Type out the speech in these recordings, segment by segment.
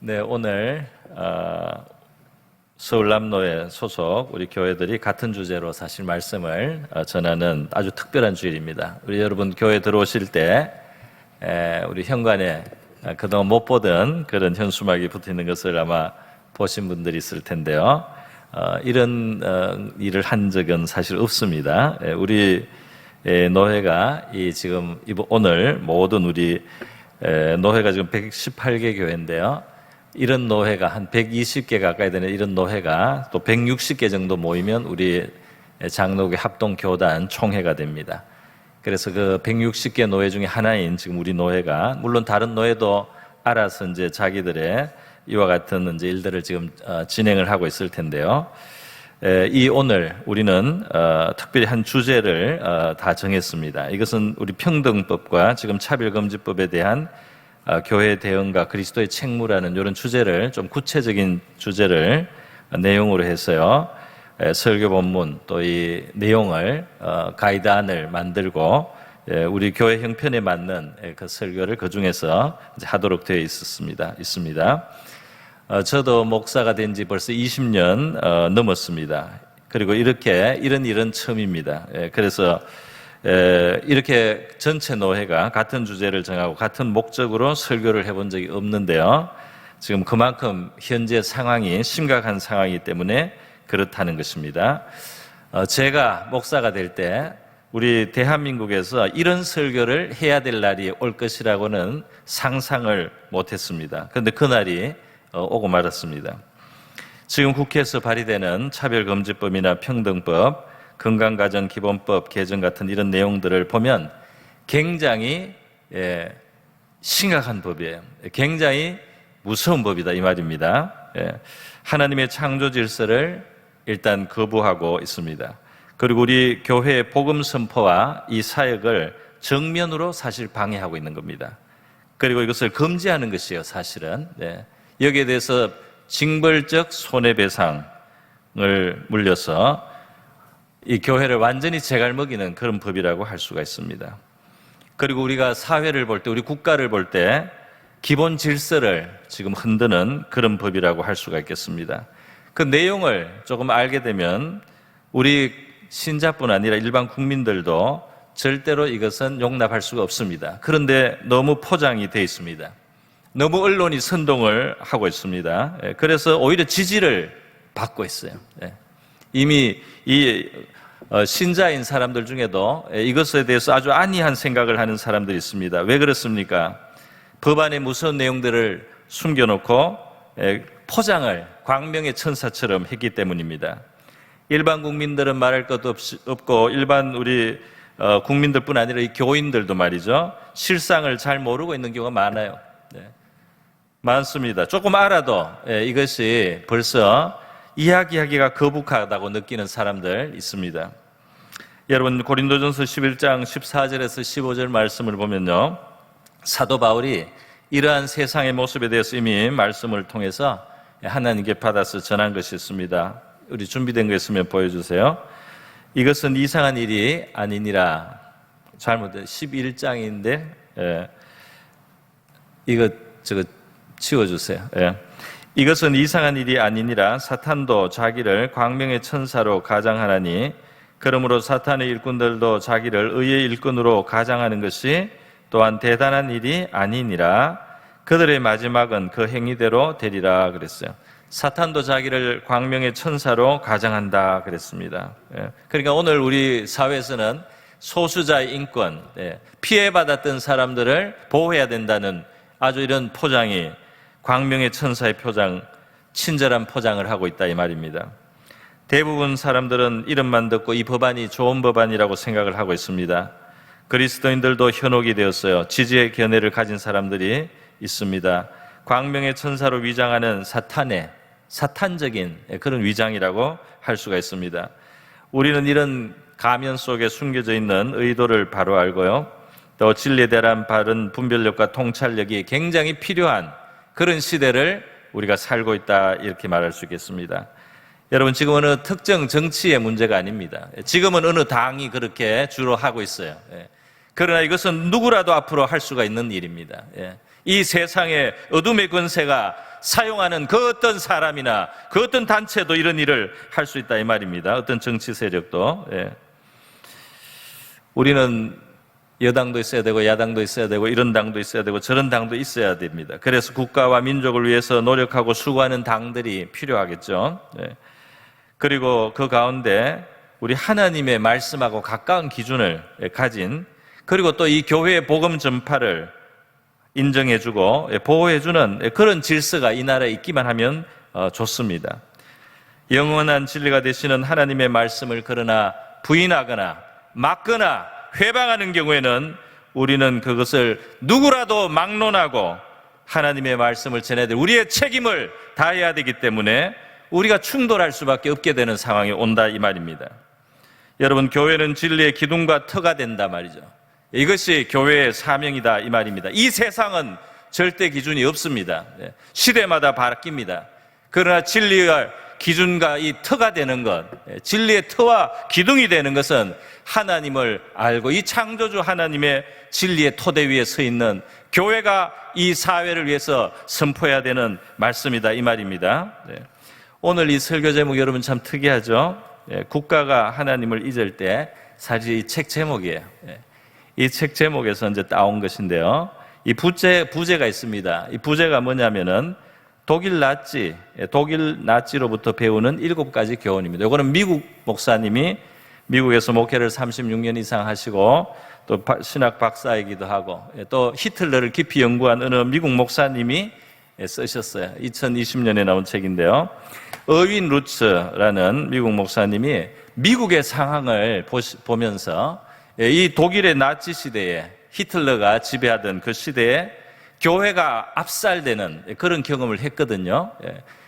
네, 오늘 서울남로에 소속 우리 교회들이 같은 주제로 사실 말씀을 전하는 아주 특별한 주일입니다. 우리 여러분 교회 들어오실 때 우리 현관에 그동안 못 보던 그런 현수막이 붙어있는 것을 아마 보신 분들이 있을 텐데요. 이런 일을 한 적은 사실 없습니다. 우리 노회가 지금 오늘 모든 우리 노회가 지금 118개 교회인데요. 이런 노회가 한 120개 가까이 되는 이런 노회가 또 160개 정도 모이면 우리 장로교 합동교단 총회가 됩니다. 그래서 그 160개 노회 중에 하나인 지금 우리 노회가, 물론 다른 노회도 알아서 이제 자기들의 이와 같은 이제 일들을 지금 진행을 하고 있을 텐데요. 오늘 우리는 특별히 한 주제를 다 정했습니다. 이것은 우리 평등법과 지금 차별금지법에 대한 교회 대응과 그리스도의 책무라는 이런 주제를, 좀 구체적인 주제를 내용으로 해서요, 설교 본문 또 이 내용을 가이드안을 만들고 우리 교회 형편에 맞는 그 설교를 그 중에서 하도록 되어 있습니다. 저도 목사가 된 지 벌써 20년 넘었습니다. 그리고 이런 일은 처음입니다. 그래서 이렇게 전체 노회가 같은 주제를 정하고 같은 목적으로 설교를 해본 적이 없는데요. 지금 그만큼 현재 상황이 심각한 상황이기 때문에 그렇다는 것입니다. 제가 목사가 될 때 우리 대한민국에서 이런 설교를 해야 될 날이 올 것이라고는 상상을 못했습니다. 그런데 그날이 오고 말았습니다. 지금 국회에서 발의되는 차별금지법이나 평등법, 건강가정기본법 개정 같은 이런 내용들을 보면 굉장히 심각한 법이에요. 굉장히 무서운 법이다 이 말입니다. 하나님의 창조 질서를 일단 거부하고 있습니다. 그리고 우리 교회의 복음 선포와 이 사역을 정면으로 사실 방해하고 있는 겁니다. 그리고 이것을 금지하는 것이에요, 사실은. 여기에 대해서 징벌적 손해배상을 물려서 이 교회를 완전히 제갈먹이는 그런 법이라고 할 수가 있습니다. 그리고 우리가 사회를 볼 때, 우리 국가를 볼 때 기본 질서를 지금 흔드는 그런 법이라고 할 수가 있겠습니다. 그 내용을 조금 알게 되면 우리 신자뿐 아니라 일반 국민들도 절대로 이것은 용납할 수가 없습니다. 그런데 너무 포장이 되어 있습니다. 너무 언론이 선동을 하고 있습니다. 그래서 오히려 지지를 받고 있어요. 이미 이 신자인 사람들 중에도 이것에 대해서 아주 안이한 생각을 하는 사람들이 있습니다. 왜 그렇습니까? 법안의 무서운 내용들을 숨겨놓고 포장을 광명의 천사처럼 했기 때문입니다. 일반 국민들은 말할 것도 없고 일반 우리 국민들뿐 아니라 이 교인들도 말이죠, 실상을 잘 모르고 있는 경우가 많아요. 많습니다. 조금 알아도 이것이 벌써 이야기하기가 거북하다고 느끼는 사람들 있습니다. 여러분, 고린도전서 11장 14절에서 15절 말씀을 보면요, 사도 바울이 이러한 세상의 모습에 대해서 이미 말씀을 통해서 하나님께 받아서 전한 것이 있습니다. 우리 준비된 거 있으면 보여주세요. 이것은 이상한 일이 아니니라. 잘못된 11장인데 이거 치워주세요. 이것은 이상한 일이 아니니라. 사탄도 자기를 광명의 천사로 가장하나니 그러므로 사탄의 일꾼들도 자기를 의의 일꾼으로 가장하는 것이 또한 대단한 일이 아니니라. 그들의 마지막은 그 행위대로 되리라 그랬어요. 사탄도 자기를 광명의 천사로 가장한다 그랬습니다. 그러니까 오늘 우리 사회에서는 소수자의 인권, 피해받았던 사람들을 보호해야 된다는 아주 이런 포장이, 광명의 천사의 표장, 친절한 포장을 하고 있다 이 말입니다. 대부분 사람들은 이름만 듣고 이 법안이 좋은 법안이라고 생각을 하고 있습니다. 그리스도인들도 현혹이 되었어요. 지지의 견해를 가진 사람들이 있습니다. 광명의 천사로 위장하는 사탄적인 그런 위장이라고 할 수가 있습니다. 우리는 이런 가면 속에 숨겨져 있는 의도를 바로 알고요, 또 진리에 대한 바른 분별력과 통찰력이 굉장히 필요한 그런 시대를 우리가 살고 있다 이렇게 말할 수 있겠습니다. 여러분, 지금 어느 특정 정치의 문제가 아닙니다. 지금은 어느 당이 그렇게 주로 하고 있어요. 그러나 이것은 누구라도 앞으로 할 수가 있는 일입니다. 이 세상에 어둠의 권세가 사용하는 그 어떤 사람이나 그 어떤 단체도 이런 일을 할 수 있다 이 말입니다. 어떤 정치 세력도. 우리는 여당도 있어야 되고 야당도 있어야 되고 이런 당도 있어야 되고 저런 당도 있어야 됩니다. 그래서 국가와 민족을 위해서 노력하고 수고하는 당들이 필요하겠죠. 그리고 그 가운데 우리 하나님의 말씀하고 가까운 기준을 가진, 그리고 또 이 교회의 복음 전파를 인정해주고 보호해주는 그런 질서가 이 나라에 있기만 하면 좋습니다. 영원한 진리가 되시는 하나님의 말씀을 그러나 부인하거나 막거나 회방하는 경우에는 우리는 그것을 누구라도 막론하고 하나님의 말씀을 전해야 될 우리의 책임을 다해야 되기 때문에 우리가 충돌할 수밖에 없게 되는 상황이 온다 이 말입니다. 여러분, 교회는 진리의 기둥과 터가 된다 말이죠. 이것이 교회의 사명이다 이 말입니다. 이 세상은 절대 기준이 없습니다. 시대마다 바뀝니다. 그러나 진리가 기준과 이 터가 되는 것, 진리의 터와 기둥이 되는 것은 하나님을 알고 이 창조주 하나님의 진리의 토대 위에 서 있는 교회가 이 사회를 위해서 선포해야 되는 말씀이다 이 말입니다. 오늘 이 설교 제목 여러분 참 특이하죠. 국가가 하나님을 잊을 때 사실 이 책 제목이에요. 이 책 제목에서 이제 따온 것인데요. 이 부제가 있습니다. 이 부제가 뭐냐면은 독일 나치로부터 배우는 7가지 교훈입니다. 이거는 미국 목사님이 미국에서 목회를 36년 이상 하시고 또 신학 박사이기도 하고 또 히틀러를 깊이 연구한 어느 미국 목사님이 쓰셨어요. 2020년에 나온 책인데요. 어윈 루츠라는 미국 목사님이 미국의 상황을 보면서 이 독일의 나치 시대에 히틀러가 지배하던 그 시대에 교회가 압살되는 그런 경험을 했거든요.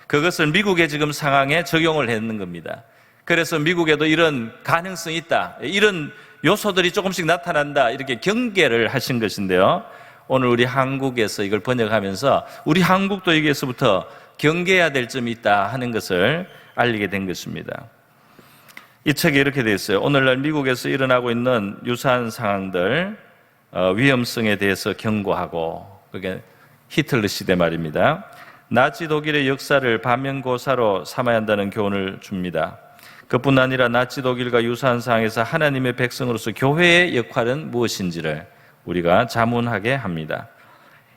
그것을 미국의 지금 상황에 적용을 했는 겁니다. 그래서 미국에도 이런 가능성이 있다, 이런 요소들이 조금씩 나타난다, 이렇게 경계를 하신 것인데요. 오늘 우리 한국에서 이걸 번역하면서 우리 한국도 여기에서부터 경계해야 될 점이 있다 하는 것을 알리게 된 것입니다. 이 책에 이렇게 되어 있어요. 오늘날 미국에서 일어나고 있는 유사한 상황들, 위험성에 대해서 경고하고, 그게 히틀러 시대 말입니다. 나치 독일의 역사를 반면교사로 삼아야 한다는 교훈을 줍니다. 그뿐 아니라 나치 독일과 유사한 상황에서 하나님의 백성으로서 교회의 역할은 무엇인지를 우리가 자문하게 합니다.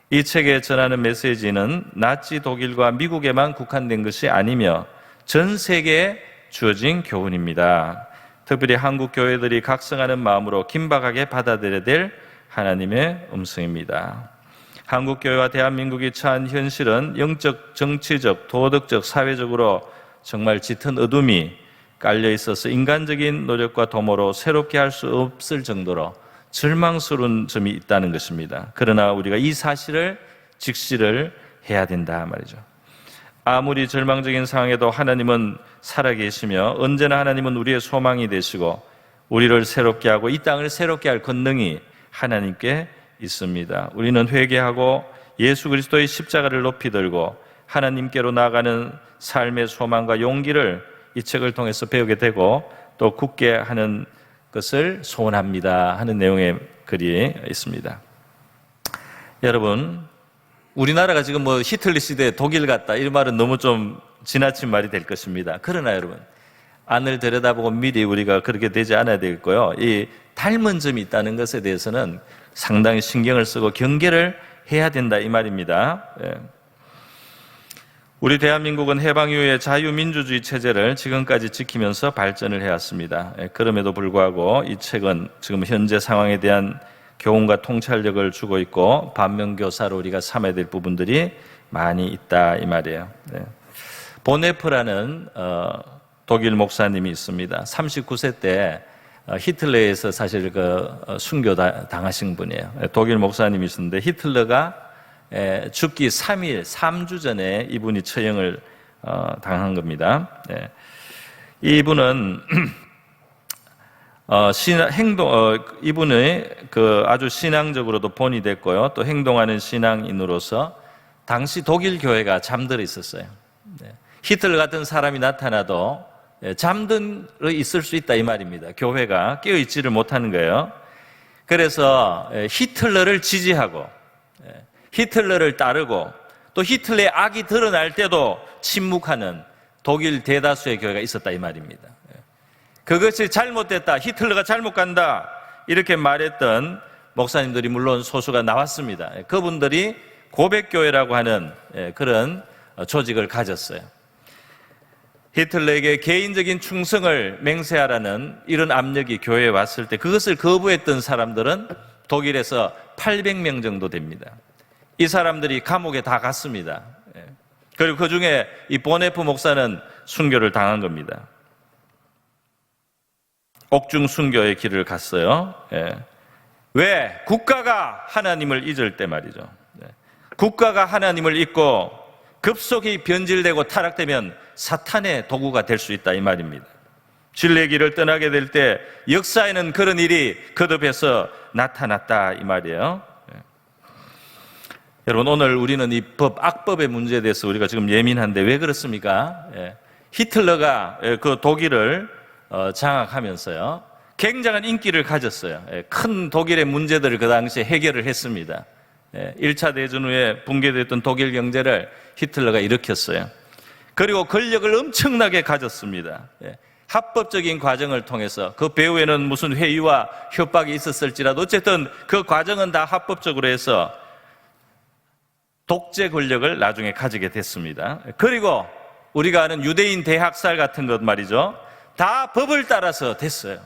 이 책에 전하는 메시지는 나치 독일과 미국에만 국한된 것이 아니며 전 세계에 주어진 교훈입니다. 특별히 한국 교회들이 각성하는 마음으로 긴박하게 받아들여야 될 하나님의 음성입니다. 한국 교회와 대한민국이 처한 현실은 영적, 정치적, 도덕적, 사회적으로 정말 짙은 어둠이 깔려 있어서 인간적인 노력과 도모로 새롭게 할 수 없을 정도로 절망스러운 점이 있다는 것입니다. 그러나 우리가 이 사실을 직시를 해야 된다 말이죠. 아무리 절망적인 상황에도 하나님은 살아계시며 언제나 하나님은 우리의 소망이 되시고 우리를 새롭게 하고 이 땅을 새롭게 할 권능이 하나님께 있습니다. 우리는 회개하고 예수 그리스도의 십자가를 높이 들고 하나님께로 나아가는 삶의 소망과 용기를 이 책을 통해서 배우게 되고 또 굳게 하는 것을 소원합니다 하는 내용의 글이 있습니다. 여러분, 우리나라가 지금 뭐 히틀러 시대 독일 같다 이런 말은 너무 좀 지나친 말이 될 것입니다. 그러나 여러분, 안을 들여다보고 미리 우리가 그렇게 되지 않아야 되겠고요. 이 닮은 점이 있다는 것에 대해서는 상당히 신경을 쓰고 경계를 해야 된다 이 말입니다. 우리 대한민국은 해방 이후에 자유민주주의 체제를 지금까지 지키면서 발전을 해왔습니다. 그럼에도 불구하고 이 책은 지금 현재 상황에 대한 교훈과 통찰력을 주고 있고 반면교사로 우리가 삼아야 될 부분들이 많이 있다 이 말이에요. 보네프라는 독일 목사님이 있습니다. 39세 때 히틀러에서 사실 순교 당하신 분이에요. 독일 목사님이 있었는데 히틀러가 죽기 3주 전에 이분이 처형을 당한 겁니다. 이분은 이분의 아주 신앙적으로도 본이 됐고요. 또 행동하는 신앙인으로서 당시 독일 교회가 잠들어 있었어요. 히틀러 같은 사람이 나타나도 잠들어 있을 수 있다 이 말입니다. 교회가 깨어 있지를 못하는 거예요. 그래서 히틀러를 지지하고 히틀러를 따르고 또 히틀러의 악이 드러날 때도 침묵하는 독일 대다수의 교회가 있었다 이 말입니다. 그것이 잘못됐다, 히틀러가 잘못 간다 이렇게 말했던 목사님들이 물론 소수가 나왔습니다. 그분들이 고백교회라고 하는 그런 조직을 가졌어요. 히틀러에게 개인적인 충성을 맹세하라는 이런 압력이 교회에 왔을 때 그것을 거부했던 사람들은 독일에서 800명 정도 됩니다. 이 사람들이 감옥에 다 갔습니다. 그리고 그 중에 이 보네프 목사는 순교를 당한 겁니다. 옥중 순교의 길을 갔어요. 왜? 국가가 하나님을 잊을 때 말이죠. 국가가 하나님을 잊고 급속히 변질되고 타락되면 사탄의 도구가 될 수 있다 이 말입니다. 진리의 길을 떠나게 될 때 역사에는 그런 일이 거듭해서 나타났다 이 말이에요. 여러분, 오늘 우리는 이 악법의 문제에 대해서 우리가 지금 예민한데 왜 그렇습니까? 히틀러가 그 독일을 장악하면서요, 굉장한 인기를 가졌어요. 큰 독일의 문제들을 그 당시에 해결을 했습니다. 1차 대전 후에 붕괴됐던 독일 경제를 히틀러가 일으켰어요. 그리고 권력을 엄청나게 가졌습니다. 합법적인 과정을 통해서 그 배후에는 무슨 회의와 협박이 있었을지라도 어쨌든 그 과정은 다 합법적으로 해서 독재 권력을 나중에 가지게 됐습니다. 그리고 우리가 아는 유대인 대학살 같은 것 말이죠, 다 법을 따라서 됐어요.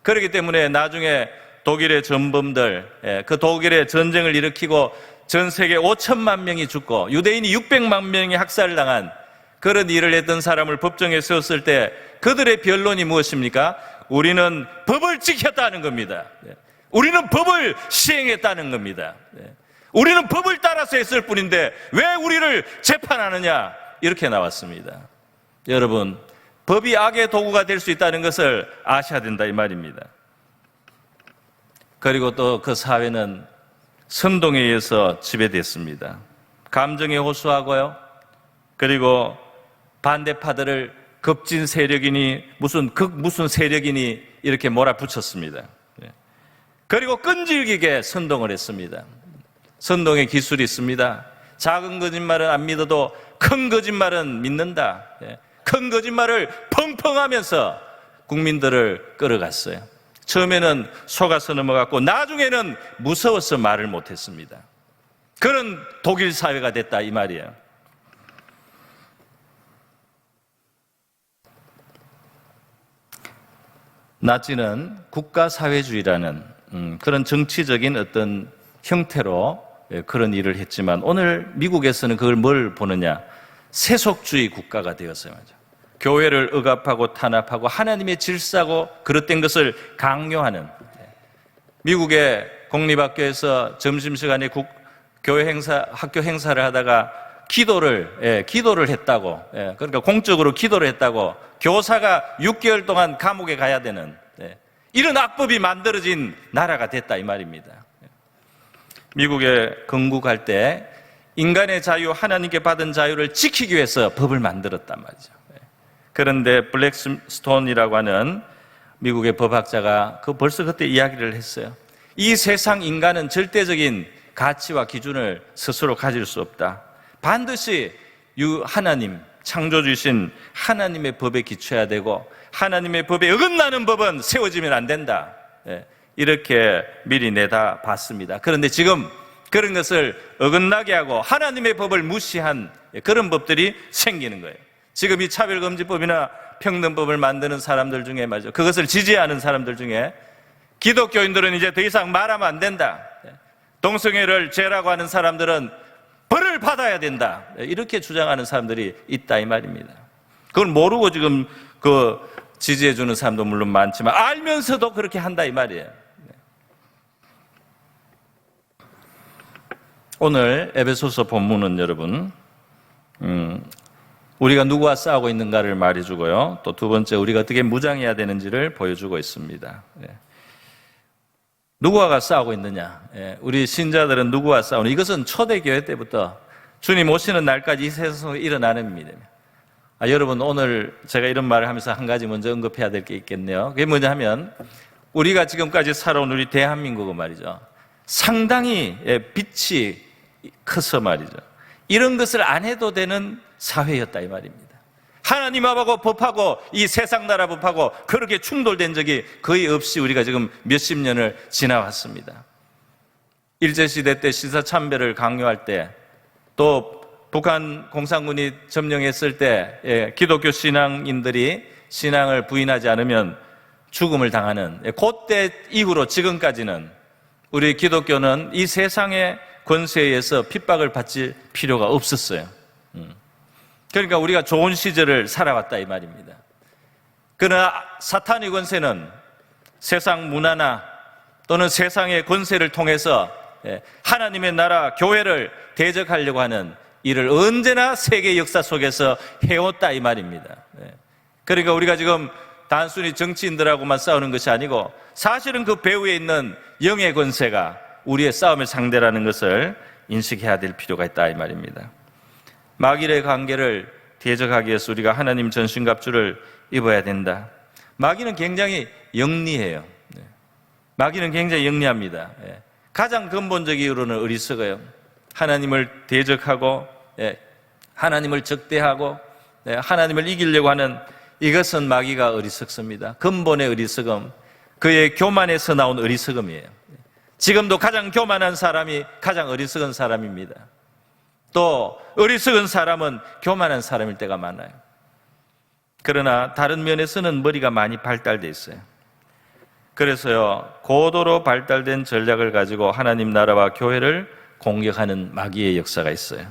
그렇기 때문에 나중에 독일의 전범들, 그 독일의 전쟁을 일으키고 전 세계 5천만 명이 죽고 유대인이 600만 명이 학살을 당한 그런 일을 했던 사람을 법정에 세웠을 때 그들의 변론이 무엇입니까? 우리는 법을 지켰다는 겁니다. 우리는 법을 시행했다는 겁니다. 우리는 법을 따라서 했을 뿐인데 왜 우리를 재판하느냐, 이렇게 나왔습니다. 여러분, 법이 악의 도구가 될 수 있다는 것을 아셔야 된다 이 말입니다. 그리고 또 그 사회는 선동에 의해서 지배됐습니다. 감정에 호소하고요, 그리고 반대파들을 급진 세력이니 무슨 세력이니 이렇게 몰아붙였습니다. 그리고 끈질기게 선동을 했습니다. 선동의 기술이 있습니다. 작은 거짓말은 안 믿어도 큰 거짓말은 믿는다. 큰 거짓말을 펑펑하면서 국민들을 끌어갔어요. 처음에는 속아서 넘어갔고 나중에는 무서워서 말을 못했습니다. 그런 독일 사회가 됐다 이 말이에요. 나치는 국가사회주의라는 그런 정치적인 어떤 형태로 그런 일을 했지만 오늘 미국에서는 그걸 뭘 보느냐, 세속주의 국가가 되었어요. 교회를 억압하고 탄압하고 하나님의 질서하고 그릇된 것을 강요하는, 미국의 공립학교에서 점심시간에 교회 행사, 학교 행사를 하다가 기도를 했다고, 그러니까 공적으로 기도를 했다고 교사가 6개월 동안 감옥에 가야 되는 이런 악법이 만들어진 나라가 됐다 이 말입니다. 미국에 건국할 때 인간의 자유, 하나님께 받은 자유를 지키기 위해서 법을 만들었단 말이죠. 그런데 블랙스톤이라고 하는 미국의 법학자가 벌써 그때 이야기를 했어요. 이 세상 인간은 절대적인 가치와 기준을 스스로 가질 수 없다. 반드시 하나님, 창조주신 하나님의 법에 기초해야 되고 하나님의 법에 어긋나는 법은 세워지면 안 된다. 이렇게 미리 내다봤습니다. 그런데 지금 그런 것을 어긋나게 하고 하나님의 법을 무시한 그런 법들이 생기는 거예요. 지금 이 차별금지법이나 평등법을 만드는 사람들 중에 말이죠, 그것을 지지하는 사람들 중에 기독교인들은 이제 더 이상 말하면 안 된다, 동성애를 죄라고 하는 사람들은 벌을 받아야 된다, 이렇게 주장하는 사람들이 있다 이 말입니다. 그걸 모르고 지금 지지해 주는 사람도 물론 많지만 알면서도 그렇게 한다 이 말이에요. 오늘 에베소서 본문은 여러분, 우리가 누구와 싸우고 있는가를 말해주고요, 또 두 번째 우리가 어떻게 무장해야 되는지를 보여주고 있습니다. 누구와 싸우고 있느냐, 우리 신자들은 누구와 싸우는, 이것은 초대교회 때부터 주님 오시는 날까지 이 세상에 일어나는 일입니다. 여러분, 오늘 제가 이런 말을 하면서 한 가지 먼저 언급해야 될 게 있겠네요. 그게 뭐냐 하면 우리가 지금까지 살아온 우리 대한민국은 말이죠, 상당히 빛이 커서 말이죠, 이런 것을 안 해도 되는 사회였다 이 말입니다. 하나님하고 법하고 이 세상 나라 법하고 그렇게 충돌된 적이 거의 없이 우리가 지금 몇십 년을 지나왔습니다. 일제시대 때 시사참배를 강요할 때, 또 북한 공산군이 점령했을 때 기독교 신앙인들이 신앙을 부인하지 않으면 죽음을 당하는, 그때 이후로 지금까지는 우리 기독교는 이 세상의 권세에 의해서 핍박을 받을 필요가 없었어요. 그러니까 우리가 좋은 시절을 살아왔다 이 말입니다. 그러나 사탄의 권세는 세상 문화나 또는 세상의 권세를 통해서 하나님의 나라, 교회를 대적하려고 하는 일을 언제나 세계 역사 속에서 해왔다 이 말입니다. 그러니까 우리가 지금 단순히 정치인들하고만 싸우는 것이 아니고 사실은 그 배후에 있는 영의 권세가 우리의 싸움의 상대라는 것을 인식해야 될 필요가 있다 이 말입니다. 마귀의 관계를 대적하기 위해서 우리가 하나님 전신갑주를 입어야 된다. 마귀는 굉장히 영리해요. 마귀는 굉장히 영리합니다. 가장 근본적 이유로는 어리석어요. 하나님을 대적하고 하나님을 적대하고 하나님을 이기려고 하는, 이것은 마귀가 어리석습니다. 근본의 어리석음, 그의 교만에서 나온 어리석음이에요. 지금도 가장 교만한 사람이 가장 어리석은 사람입니다. 또 어리석은 사람은 교만한 사람일 때가 많아요. 그러나 다른 면에서는 머리가 많이 발달되어 있어요. 그래서요, 고도로 발달된 전략을 가지고 하나님 나라와 교회를 공격하는 마귀의 역사가 있어요.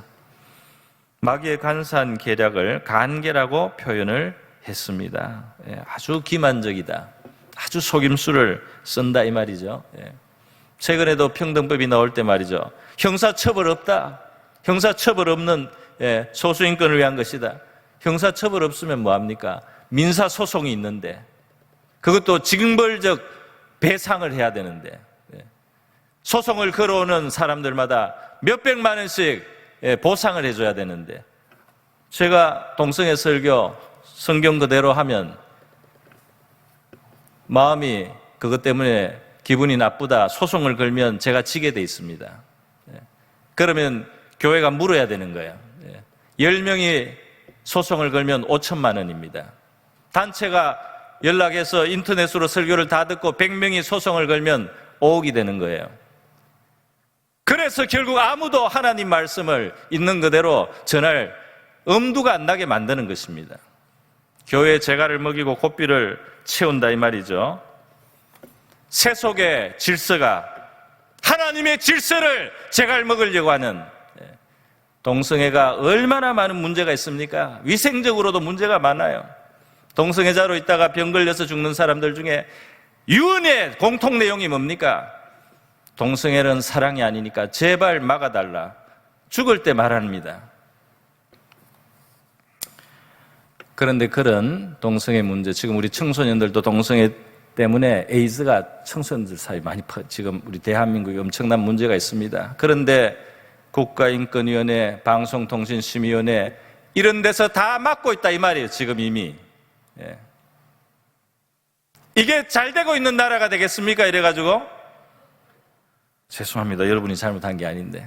마귀의 간사한 계략을 간계라고 표현을 했습니다. 아주 기만적이다, 아주 속임수를 쓴다 이 말이죠. 최근에도 평등법이 나올 때 말이죠, 형사처벌 없다, 형사처벌 없는 소수인권을 위한 것이다. 형사처벌 없으면 뭐합니까? 민사소송이 있는데, 그것도 징벌적 배상을 해야 되는데, 소송을 걸어오는 사람들마다 몇백만 원씩 보상을 해줘야 되는데, 제가 동성애 설교 성경 그대로 하면 마음이 그것 때문에 기분이 나쁘다, 소송을 걸면 제가 지게 돼 있습니다. 그러면 교회가 물어야 되는 거예요. 10명이 소송을 걸면 5천만 원입니다. 단체가 연락해서 인터넷으로 설교를 다 듣고 100명이 소송을 걸면 5억이 되는 거예요. 그래서 결국 아무도 하나님 말씀을 있는 그대로 전할 엄두가 안 나게 만드는 것입니다. 교회에 재갈을 먹이고 고삐를 채운다 이 말이죠. 세속의 질서가 하나님의 질서를 재갈 먹으려고 하는, 동성애가 얼마나 많은 문제가 있습니까? 위생적으로도 문제가 많아요. 동성애자로 있다가 병 걸려서 죽는 사람들 중에 유언의 공통 내용이 뭡니까? 동성애는 사랑이 아니니까 제발 막아달라. 죽을 때 말합니다. 그런데 그런 동성애 문제, 지금 우리 청소년들도 동성애 때문에 에이즈가 청소년들 사이 많이 지금 우리 대한민국에 엄청난 문제가 있습니다. 그런데 국가인권위원회, 방송통신심의위원회 이런 데서 다 막고 있다 이 말이에요. 지금 이미. 이게 잘 되고 있는 나라가 되겠습니까? 이래가지고 죄송합니다. 여러분이 잘못한 게 아닌데.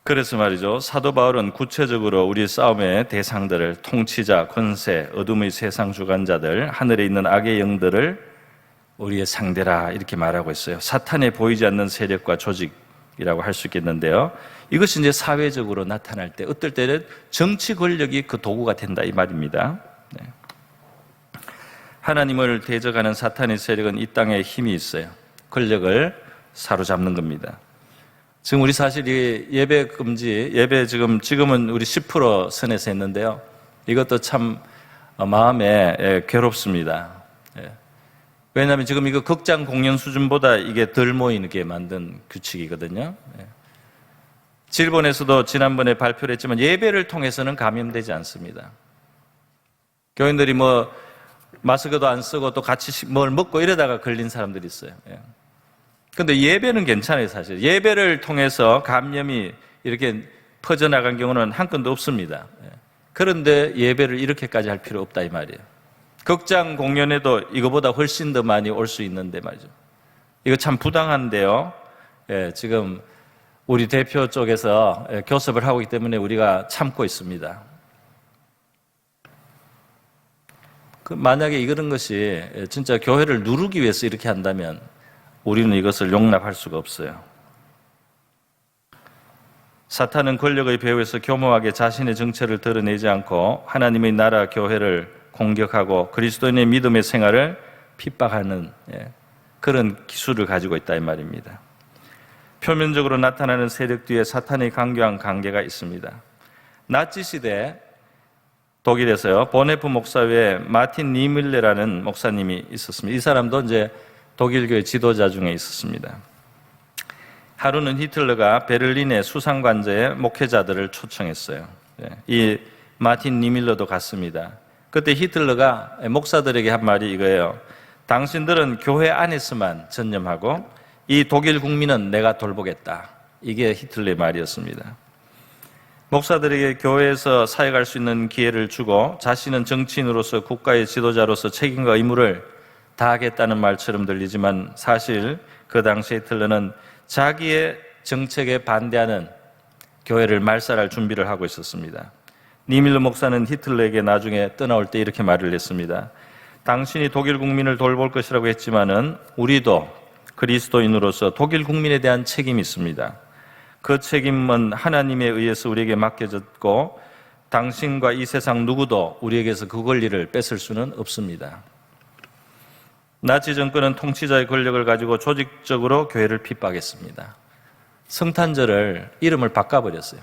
그래서 말이죠, 사도 바울은 구체적으로 우리 싸움의 대상들을, 통치자, 권세, 어둠의 세상 주관자들, 하늘에 있는 악의 영들을 우리의 상대라 이렇게 말하고 있어요. 사탄에 보이지 않는 세력과 조직이라고 할 수 있겠는데요, 이것이 이제 사회적으로 나타날 때, 어떨 때는 정치 권력이 그 도구가 된다 이 말입니다. 하나님을 대적하는 사탄의 세력은 이 땅에 힘이 있어요. 권력을 사로잡는 겁니다. 지금 우리 사실 이 예배 금지, 예배 지금은 우리 10% 선에서 했는데요, 이것도 참 마음에 괴롭습니다. 왜냐하면 지금 이거 극장 공연 수준보다 이게 덜 모이게 만든 규칙이거든요. 일본에서도 지난번에 발표를 했지만 예배를 통해서는 감염되지 않습니다. 교인들이 뭐 마스크도 안 쓰고 또 같이 뭘 먹고 이러다가 걸린 사람들이 있어요. 그런데 예배는 괜찮아요. 사실 예배를 통해서 감염이 이렇게 퍼져나간 경우는 한 건도 없습니다. 그런데 예배를 이렇게까지 할 필요 없다 이 말이에요. 극장 공연에도 이거보다 훨씬 더 많이 올 수 있는데 말이죠. 이거 참 부당한데요, 지금 우리 대표 쪽에서 교섭을 하고 있기 때문에 우리가 참고 있습니다. 만약에 이런 것이 진짜 교회를 누르기 위해서 이렇게 한다면 우리는 이것을 용납할 수가 없어요. 사탄은 권력의 배후에서 교묘하게 자신의 정체를 드러내지 않고 하나님의 나라 교회를 공격하고 그리스도인의 믿음의 생활을 핍박하는 그런 기술을 가지고 있다 이 말입니다. 표면적으로 나타나는 세력 뒤에 사탄의 강교한 관계가 있습니다. 나치 시대 독일에서요, 보네프 목사 외에 마틴 니밀레라는 목사님이 있었습니다. 이 사람도 이제 독일교회 지도자 중에 있었습니다. 하루는 히틀러가 베를린의 수상관제에 목회자들을 초청했어요. 이 마틴 니밀러도 갔습니다. 그때 히틀러가 목사들에게 한 말이 이거예요. 당신들은 교회 안에서만 전념하고 이 독일 국민은 내가 돌보겠다. 이게 히틀러의 말이었습니다. 목사들에게 교회에서 사역할 수 있는 기회를 주고 자신은 정치인으로서 국가의 지도자로서 책임과 의무를 다하겠다는 말처럼 들리지만 사실 그 당시 히틀러는 자기의 정책에 반대하는 교회를 말살할 준비를 하고 있었습니다. 니밀러 목사는 히틀러에게 나중에 떠나올 때 이렇게 말을 했습니다. 당신이 독일 국민을 돌볼 것이라고 했지만은 우리도 그리스도인으로서 독일 국민에 대한 책임이 있습니다. 그 책임은 하나님에 의해서 우리에게 맡겨졌고 당신과 이 세상 누구도 우리에게서 그 권리를 뺏을 수는 없습니다. 나치 정권은 통치자의 권력을 가지고 조직적으로 교회를 핍박했습니다. 성탄절을 이름을 바꿔버렸어요.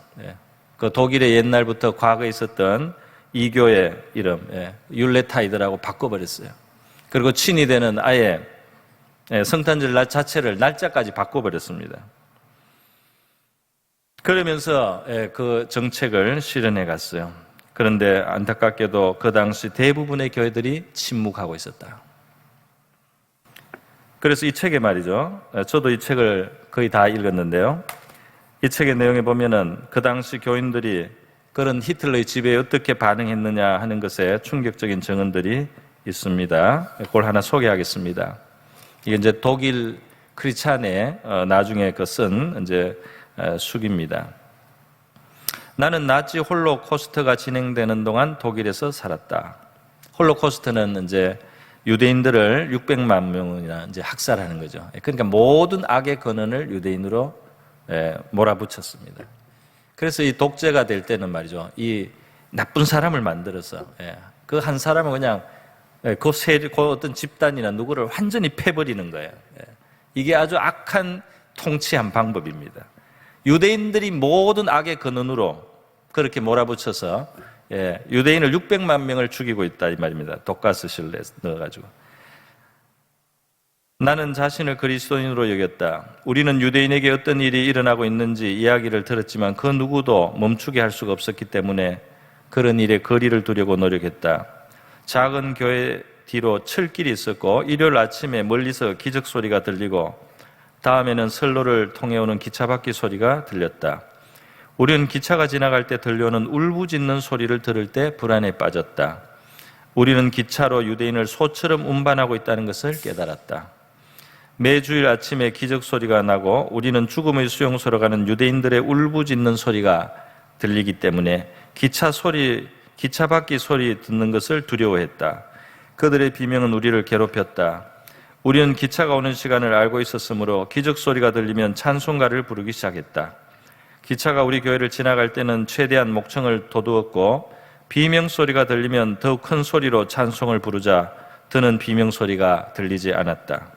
그 독일의 옛날부터 과거에 있었던 이교의 이름 율레타이드라고 바꿔버렸어요. 그리고 친위대는 아예 성탄절 날 자체를 날짜까지 바꿔버렸습니다. 그러면서 그 정책을 실현해 갔어요. 그런데 안타깝게도 그 당시 대부분의 교회들이 침묵하고 있었다. 그래서 이 책에 말이죠. 저도 이 책을 거의 다 읽었는데요. 이 책의 내용에 보면은 그 당시 교인들이 그런 히틀러의 지배에 어떻게 반응했느냐 하는 것에 충격적인 증언들이 있습니다. 그걸 하나 소개하겠습니다. 이게 이제 독일 크리스찬의 나중에 그 쓴 이제 수기입니다. 나는 나치 홀로코스트가 진행되는 동안 독일에서 살았다. 홀로코스트는 이제 유대인들을 600만 명이나 이제 학살하는 거죠. 그러니까 모든 악의 근원을 유대인으로 몰아붙였습니다. 그래서 이 독재가 될 때는 말이죠. 이 나쁜 사람을 만들어서 그 한 사람은 그냥 그 어떤 집단이나 누구를 완전히 패버리는 거예요. 이게 아주 악한 통치한 방법입니다. 유대인들이 모든 악의 근원으로 그렇게 몰아붙여서 유대인을 600만 명을 죽이고 있다 이 말입니다. 독가스실에 넣어가지고. 나는 자신을 그리스도인으로 여겼다. 우리는 유대인에게 어떤 일이 일어나고 있는지 이야기를 들었지만 그 누구도 멈추게 할 수가 없었기 때문에 그런 일에 거리를 두려고 노력했다. 작은 교회 뒤로 철길이 있었고 일요일 아침에 멀리서 기적 소리가 들리고 다음에는 선로를 통해 오는 기차 바퀴 소리가 들렸다. 우리는 기차가 지나갈 때 들려오는 울부짖는 소리를 들을 때 불안에 빠졌다. 우리는 기차로 유대인을 소처럼 운반하고 있다는 것을 깨달았다. 매주일 아침에 기적 소리가 나고 우리는 죽음의 수용소로 가는 유대인들의 울부짖는 소리가 들리기 때문에 기차 바퀴 소리 듣는 것을 두려워했다. 그들의 비명은 우리를 괴롭혔다. 우리는 기차가 오는 시간을 알고 있었으므로 기적 소리가 들리면 찬송가를 부르기 시작했다. 기차가 우리 교회를 지나갈 때는 최대한 목청을 돋우었고 비명 소리가 들리면 더욱 큰 소리로 찬송을 부르자 드는 비명 소리가 들리지 않았다.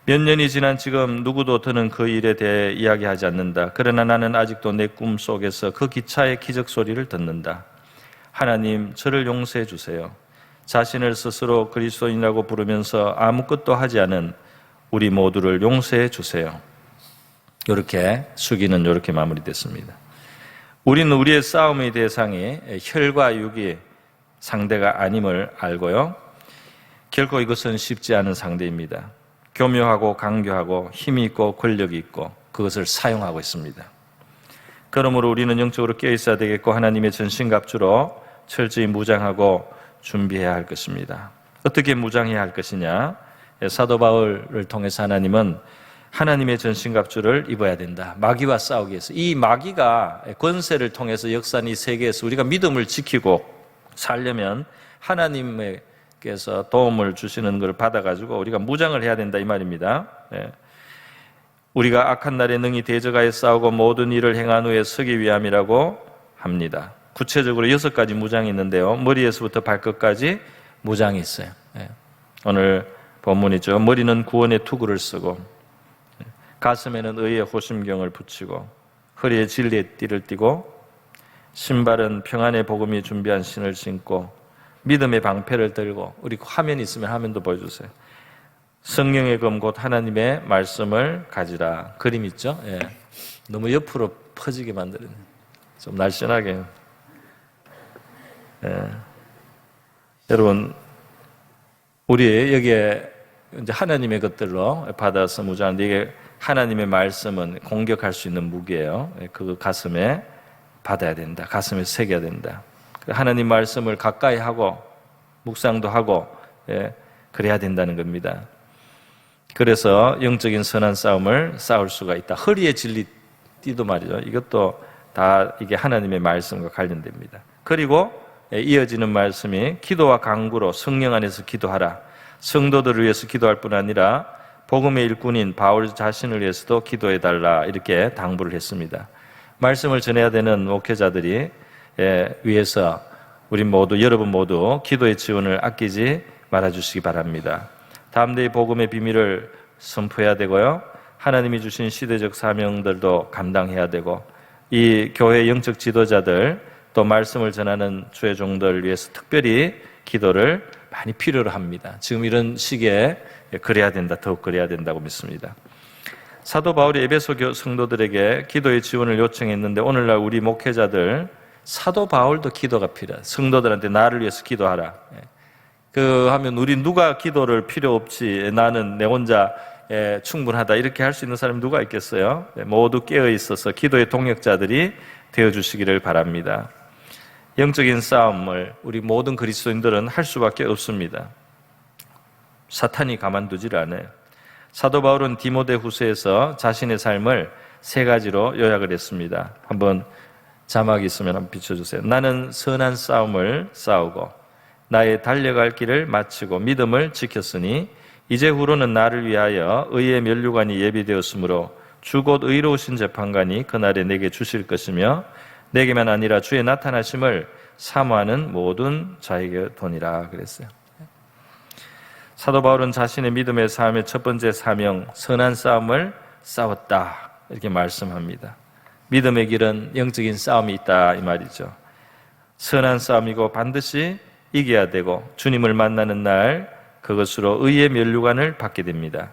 몇 년이 지난 지금 누구도 더는 그 일에 대해 이야기하지 않는다. 그러나 나는 아직도 내 꿈 속에서 그 기차의 기적 소리를 듣는다. 하나님, 저를 용서해 주세요. 자신을 스스로 그리스도인이라고 부르면서 아무것도 하지 않은 우리 모두를 용서해 주세요. 이렇게 수기는 이렇게 마무리됐습니다. 우리는 우리의 싸움의 대상이 혈과 육이 상대가 아님을 알고요. 결코 이것은 쉽지 않은 상대입니다. 교묘하고 강교하고 힘이 있고 권력이 있고 그것을 사용하고 있습니다. 그러므로 우리는 영적으로 깨어 있어야 되겠고 하나님의 전신갑주로 철저히 무장하고 준비해야 할 것입니다. 어떻게 무장해야 할 것이냐? 사도 바울을 통해서 하나님은 하나님의 전신갑주를 입어야 된다. 마귀와 싸우기 위해서. 이 마귀가 권세를 통해서 역사는 이 세계에서 우리가 믿음을 지키고 살려면 하나님께서 도움을 주시는 걸 받아가지고 우리가 무장을 해야 된다 이 말입니다. 우리가 악한 날에 능히 대적하여 싸우고 모든 일을 행한 후에 서기 위함이라고 합니다. 구체적으로 6가지 무장이 있는데요. 머리에서부터 발끝까지 무장이 있어요. 오늘 본문이죠. 머리는 구원의 투구를 쓰고, 가슴에는 의의 호심경을 붙이고, 허리에 진리의 띠를 띠고, 신발은 평안의 복음이 준비한 신을 신고, 믿음의 방패를 들고, 우리 화면 있으면 화면도 보여주세요. 성령의 검 곧 하나님의 말씀을 가지라. 그림 있죠? 너무 옆으로 퍼지게 만드는, 좀 날씬하게. 여러분, 우리 여기에 이제 하나님의 것들로 받아서 무장하는데, 이게 하나님의 말씀은 공격할 수 있는 무기예요. 그 가슴에 받아야 된다. 가슴에 새겨야 된다. 하나님 말씀을 가까이 하고 묵상도 하고 그래야 된다는 겁니다. 그래서 영적인 선한 싸움을 싸울 수가 있다. 허리에 진리띠도 말이죠. 이것도 다 이게 하나님의 말씀과 관련됩니다. 그리고 이어지는 말씀이 기도와 간구로 성령 안에서 기도하라. 성도들을 위해서 기도할 뿐 아니라 복음의 일꾼인 바울 자신을 위해서도 기도해달라. 이렇게 당부를 했습니다. 말씀을 전해야 되는 목회자들이 위해서 우리 모두, 여러분 모두 기도의 지원을 아끼지 말아주시기 바랍니다. 담대히 복음의 비밀을 선포해야 되고요. 하나님이 주신 시대적 사명들도 감당해야 되고, 이 교회 영적 지도자들 또 말씀을 전하는 주의 종들을 위해서 특별히 기도를 많이 필요로 합니다. 지금 이런 시기에 그래야 된다, 더욱 그래야 된다고 믿습니다. 사도 바울이 에베소 성도들에게 기도의 지원을 요청했는데, 오늘날 우리 목회자들, 사도 바울도 기도가 필요해요. 성도들한테 나를 위해서 기도하라. 하면 우리 누가 기도를 필요 없지, 나는 내 혼자 충분하다, 이렇게 할 수 있는 사람이 누가 있겠어요? 모두 깨어 있어서 기도의 동역자들이 되어주시기를 바랍니다. 영적인 싸움을 우리 모든 그리스도인들은 할 수밖에 없습니다. 사탄이 가만두질 않아요. 사도 바울은 디모데후서에서 자신의 삶을 3가지로 요약을 했습니다. 한번 자막이 있으면 한번 비춰주세요. 나는 선한 싸움을 싸우고 나의 달려갈 길을 마치고 믿음을 지켰으니 이제 후로는 나를 위하여 의의 면류관이 예비되었으므로 주 곧 의로우신 재판관이 그날에 내게 주실 것이며 내게만 아니라 주의 나타나심을 사모하는 모든 자에게 도니라 그랬어요. 사도 바울은 자신의 믿음의 삶의 첫 번째 사명, 선한 싸움을 싸웠다, 이렇게 말씀합니다. 믿음의 길은 영적인 싸움이 있다 이 말이죠. 선한 싸움이고 반드시 이겨야 되고 주님을 만나는 날 그것으로 의의 면류관을 받게 됩니다.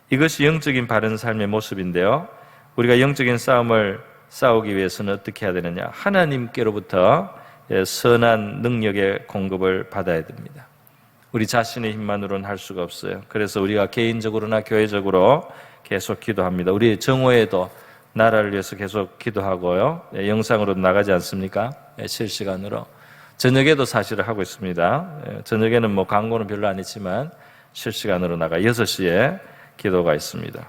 이것이 영적인 바른 삶의 모습인데요. 우리가 영적인 싸움을 싸우기 위해서는 어떻게 해야 되느냐? 하나님께로부터 선한 능력의 공급을 받아야 됩니다. 우리 자신의 힘만으로는 할 수가 없어요. 그래서 우리가 개인적으로나 교회적으로 계속 기도합니다. 우리 정오에도 나라를 위해서 계속 기도하고요. 영상으로 나가지 않습니까? 실시간으로. 저녁에도 사실을 하고 있습니다. 저녁에는 뭐 광고는 별로 안 했지만 실시간으로 나가 6시에 기도가 있습니다.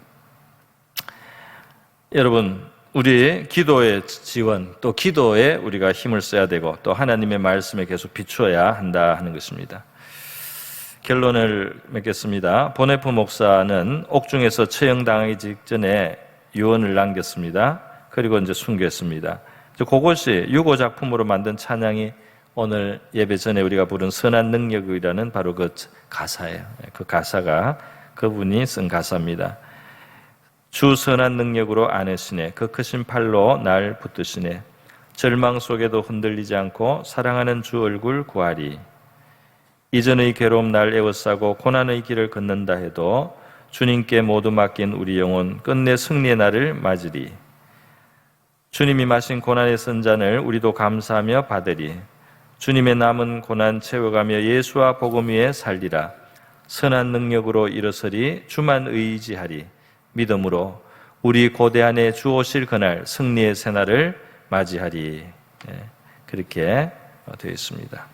여러분, 우리 기도의 지원, 또 기도에 우리가 힘을 써야 되고 또 하나님의 말씀에 계속 비추어야 한다 하는 것입니다. 결론을 맺겠습니다. 보네프 목사는 옥중에서 처형당하기 직전에 유언을 남겼습니다. 그리고 이제 순교했습니다. 그것이 유고 작품으로 만든 찬양이 오늘 예배 전에 우리가 부른 선한 능력이라는 바로 그 가사예요. 그 가사가 그분이 쓴 가사입니다. 주 선한 능력으로 안으시네, 그 크신 팔로 날 붙드시네, 절망 속에도 흔들리지 않고 사랑하는 주 얼굴 구하리. 이전의 괴로움 날 에워싸고 고난의 길을 걷는다 해도 주님께 모두 맡긴 우리 영혼 끝내 승리의 날을 맞으리. 주님이 마신 고난의 선잔을 우리도 감사하며 받으리. 주님의 남은 고난 채워가며 예수와 복음 위에 살리라. 선한 능력으로 일어서리. 주만 의지하리. 믿음으로 우리 고대 안에 주 오실 그날 승리의 새날을 맞이하리. 그렇게 되어 있습니다.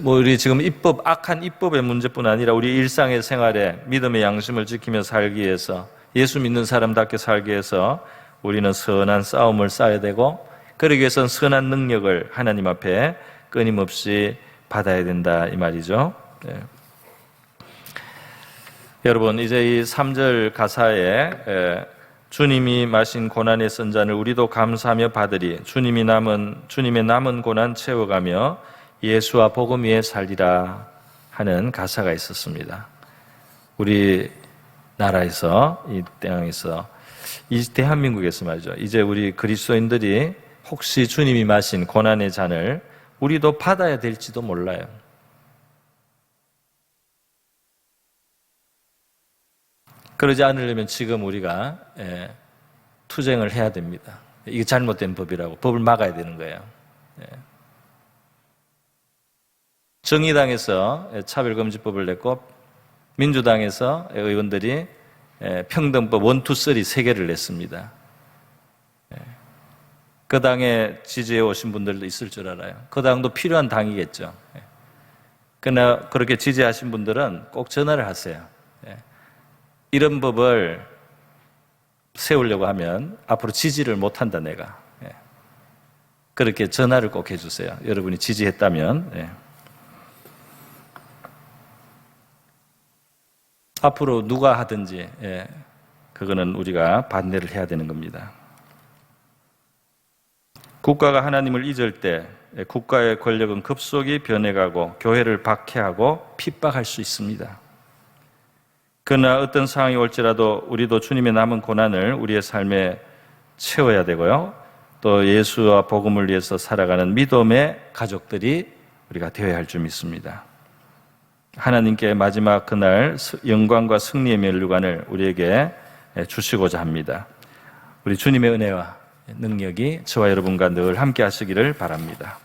우리 지금 악한 입법의 문제뿐 아니라 우리 일상의 생활에 믿음의 양심을 지키며 살기 위해서 예수 믿는 사람답게 살기 위해서 우리는 선한 싸움을 싸야 되고, 그러기 위해서는 선한 능력을 하나님 앞에 끊임없이 받아야 된다 이 말이죠. 네. 여러분, 이제 이 3절 가사에 주님이 마신 고난의 쓴 잔을 우리도 감사하며 받으리, 주님의 남은 고난 채워가며 예수와 복음 위에 살리라 하는 가사가 있었습니다. 우리 나라에서, 이 땅에서, 이 대한민국에서 말이죠. 이제 우리 그리스도인들이 혹시 주님이 마신 고난의 잔을 우리도 받아야 될지도 몰라요. 그러지 않으려면 지금 우리가 투쟁을 해야 됩니다. 이게 잘못된 법이라고, 법을 막아야 되는 거예요. 정의당에서 차별금지법을 냈고, 민주당에서 의원들이 평등법 1, 2, 3 3개를 냈습니다. 그 당에 지지해 오신 분들도 있을 줄 알아요. 그 당도 필요한 당이겠죠. 그러나 그렇게 지지하신 분들은 꼭 전화를 하세요. 이런 법을 세우려고 하면 앞으로 지지를 못한다 내가. 그렇게 전화를 꼭 해주세요. 여러분이 지지했다면. 앞으로 누가 하든지 그거는 우리가 반대를 해야 되는 겁니다. 국가가 하나님을 잊을 때 국가의 권력은 급속히 변해가고 교회를 박해하고 핍박할 수 있습니다. 그러나 어떤 상황이 올지라도 우리도 주님의 남은 고난을 우리의 삶에 채워야 되고요. 또 예수와 복음을 위해서 살아가는 믿음의 가족들이 우리가 되어야 할 줄 믿습니다. 하나님께 마지막 그날 영광과 승리의 면류관을 우리에게 주시고자 합니다. 우리 주님의 은혜와 능력이 저와 여러분과 늘 함께 하시기를 바랍니다.